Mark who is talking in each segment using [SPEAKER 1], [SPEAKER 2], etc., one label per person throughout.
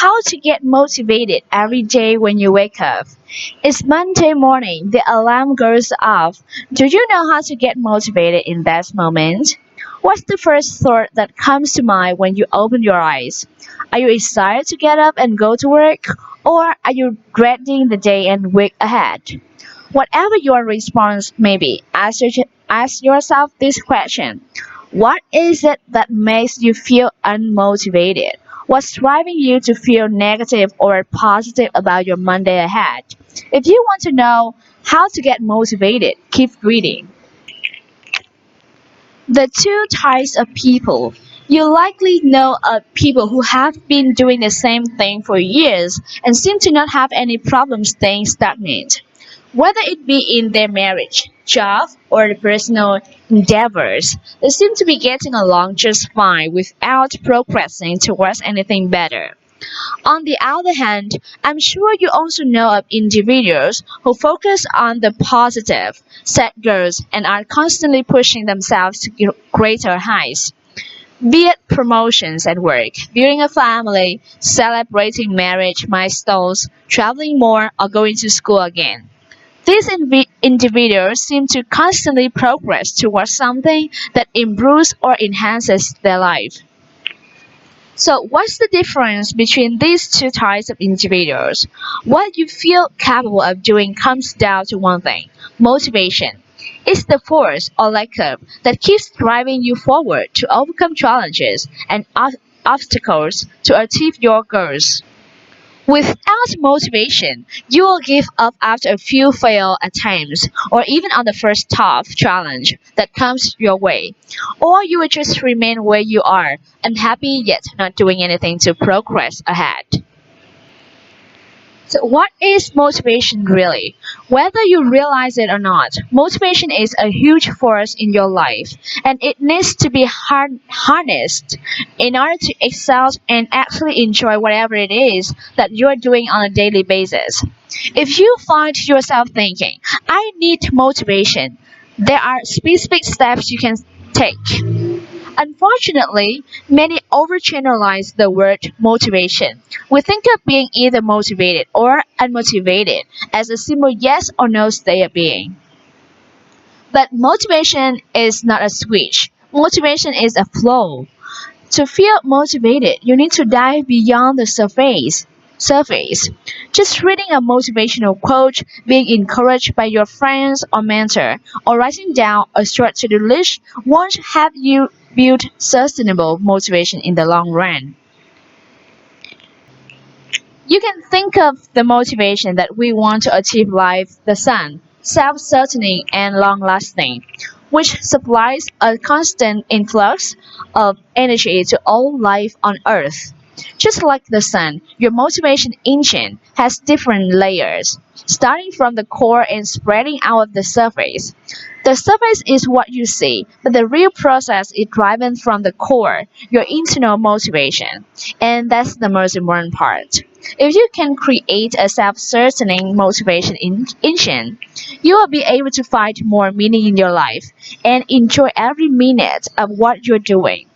[SPEAKER 1] How to get motivated every day when you wake up. It's Monday morning, the alarm goes off. Do you know how to get motivated in that moment? What's the first thought that comes to mind when you open your eyes? Are you excited to get up and go to work? Or are you dreading the day and week ahead? Whatever your response may be, ask yourself this question. What is it that makes you feel unmotivated? What's driving you to feel negative or positive about your Monday ahead? If you want to know how to get motivated, keep reading. The two types of people. You likely know of people who have been doing the same thing for years and seem to not have any problem staying stagnant. Whether it be in their marriage, job, or the personal endeavors, they seem to be getting along just fine without progressing towards anything better. On the other hand, I'm sure you also know of individuals who focus on the positive, set goals, and are constantly pushing themselves to greater heights. Be it promotions at work, building a family, celebrating marriage milestones, traveling more, or going to school again. These individuals seem to constantly progress towards something that improves or enhances their life. So, what's the difference between these two types of individuals? What you feel capable of doing comes down to one thing: motivation. It's the force or lack of that keeps driving you forward to overcome challenges and obstacles to achieve your goals. Without motivation, you will give up after a few failed attempts or even on the first tough challenge that comes your way. Or you will just remain where you are, unhappy yet not doing anything to progress ahead. So, what is motivation really? Whether you realize it or not, motivation is a huge force in your life, and it needs to be harnessed in order to excel and actually enjoy whatever it is that you're doing on a daily basis. If you find yourself thinking, I need motivation, there are specific steps you can take. Unfortunately, many overgeneralize the word motivation. We think of being either motivated or unmotivated as a simple yes or no state of being. But motivation is not a switch. Motivation is a flow. To feel motivated, you need to dive beyond the surface. Just reading a motivational quote, being encouraged by your friends or mentor, or writing down a short to-do list won't help you build sustainable motivation in the long run. You can think of the motivation that we want to achieve life the sun, self-sustaining and long-lasting, which supplies a constant influx of energy to all life on Earth. Just like the sun, your motivation engine has different layers, starting from the core and spreading out of the surface. The surface is what you see, but the real process is driven from the core, your internal motivation. And that's the most important part. If you can create a self-sustaining motivation engine, you will be able to find more meaning in your life and enjoy every minute of what you're doing,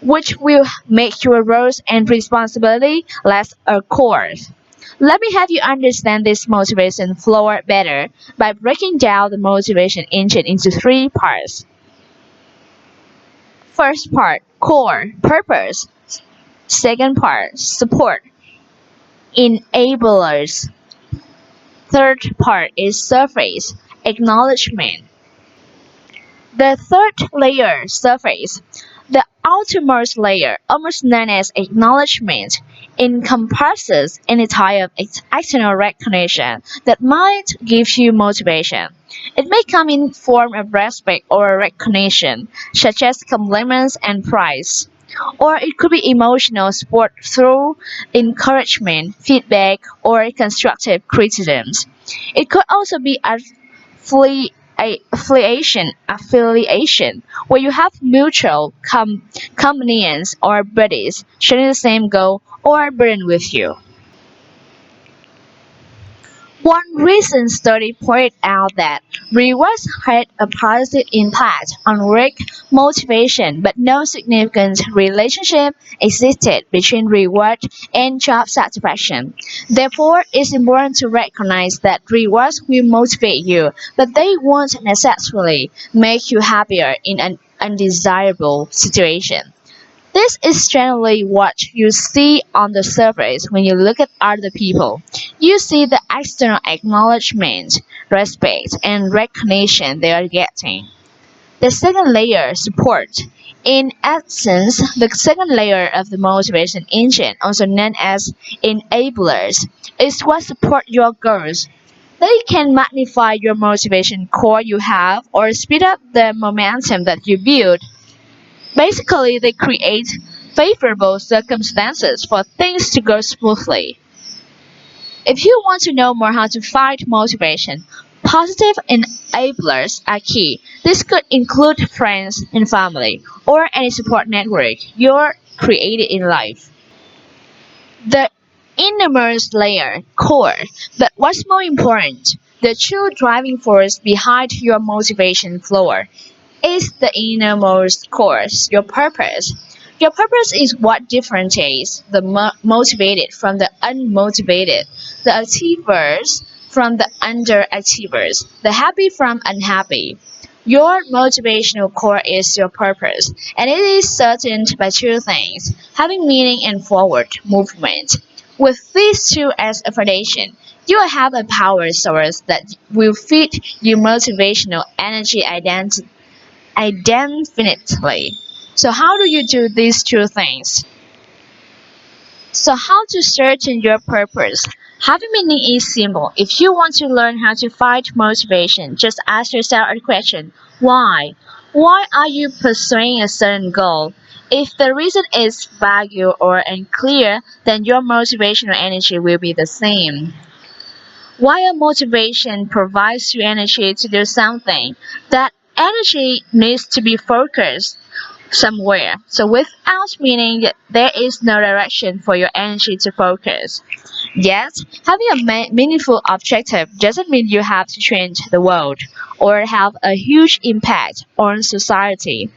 [SPEAKER 1] which will make your roles and responsibility less a chore. Let me have you understand this motivation flow better by breaking down the motivation engine into three parts. First part, core, purpose. Second part, support, enablers. Third part is surface, acknowledgement. The third layer, surface, the outermost layer, almost known as acknowledgement, encompasses any type of external recognition that might give you motivation. It may come in form of respect or recognition, such as compliments and praise. Or it could be emotional support through encouragement, feedback, or constructive criticisms. It could also be affiliation, where you have mutual companions or buddies sharing the same goal or burden with you. One recent study pointed out that rewards had a positive impact on work motivation, but no significant relationship existed between reward and job satisfaction. Therefore, it's important to recognize that rewards will motivate you, but they won't necessarily make you happier in an undesirable situation. This is generally what you see on the surface when you look at other people. You see the external acknowledgement, respect, and recognition they are getting. The second layer, support. In essence, the second layer of the motivation engine, also known as enablers, is what support your goals. They can magnify your motivation core you have or speed up the momentum that you build. Basically, they create favorable circumstances for things to go smoothly. If you want to know more how to fight motivation, positive enablers are key. This could include friends and family, or any support network you're created in life. The innermost layer, core, but what's more important, the true driving force behind your motivation floor is the innermost core, your purpose. Your purpose is what differentiates the motivated from the unmotivated, the achievers from the underachievers, the happy from unhappy. Your motivational core is your purpose, and it is certain by two things having meaning and forward movement. With these two as a foundation, you will have a power source that will feed your motivational energy indefinitely. So how do you do these two things? So how to certain your purpose? Having meaning is simple. If you want to learn how to find motivation, just ask yourself a question. Why? Why are you pursuing a certain goal? If the reason is vague or unclear, then your motivational energy will be the same. While motivation provides you energy to do something, that energy needs to be focused somewhere. So without meaning, there is no direction for your energy to focus. Yet, having a meaningful objective doesn't mean you have to change the world or have a huge impact on society.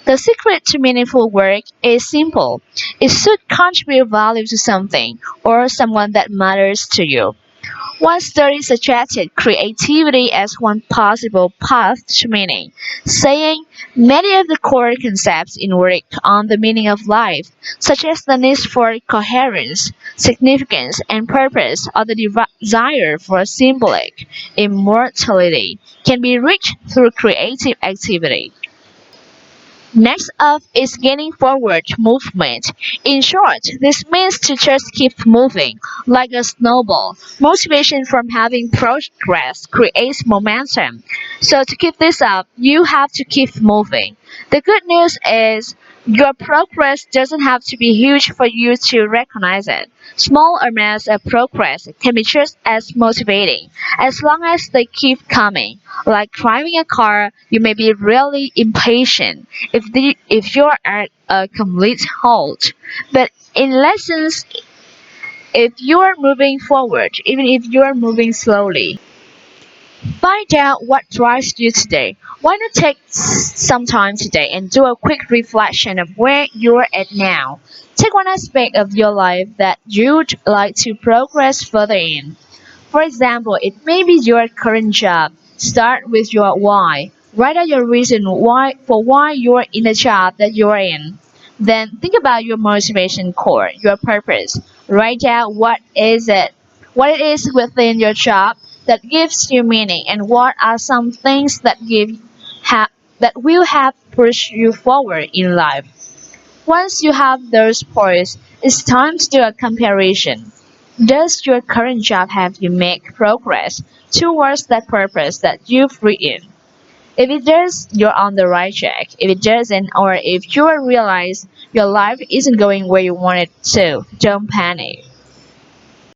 [SPEAKER 1] The secret to meaningful work is simple. It should contribute value to something or someone that matters to you. One study suggested creativity as one possible path to meaning, saying many of the core concepts in work on the meaning of life, such as the need for coherence, significance, and purpose, or the desire for symbolic immortality, can be reached through creative activity. Next up is gaining forward movement. In short, this means to just keep moving, like a snowball. Motivation from having progress creates momentum. So to keep this up, you have to keep moving. The good news is your progress doesn't have to be huge for you to recognize it. Small amounts of progress can be just as motivating, as long as they keep coming. Like driving a car, you may be really impatient if you're at a complete halt. But in lessons, if you're moving forward, even if you're moving slowly, find out what drives you today. Why not take some time today and do a quick reflection of where you're at now? Take one aspect of your life that you'd like to progress further in. For example, it may be your current job. Start with your why. Write out your reason why you're in the job that you're in. Then think about your motivation core, your purpose. Write out what it is within your job that gives you meaning, and what are some things that will have pushed you forward in life. Once you have those points, it's time to do a comparison. Does your current job help you make progress towards that purpose that you've written? If it does, you're on the right track. If it doesn't, or if you realize your life isn't going where you want it to, don't panic.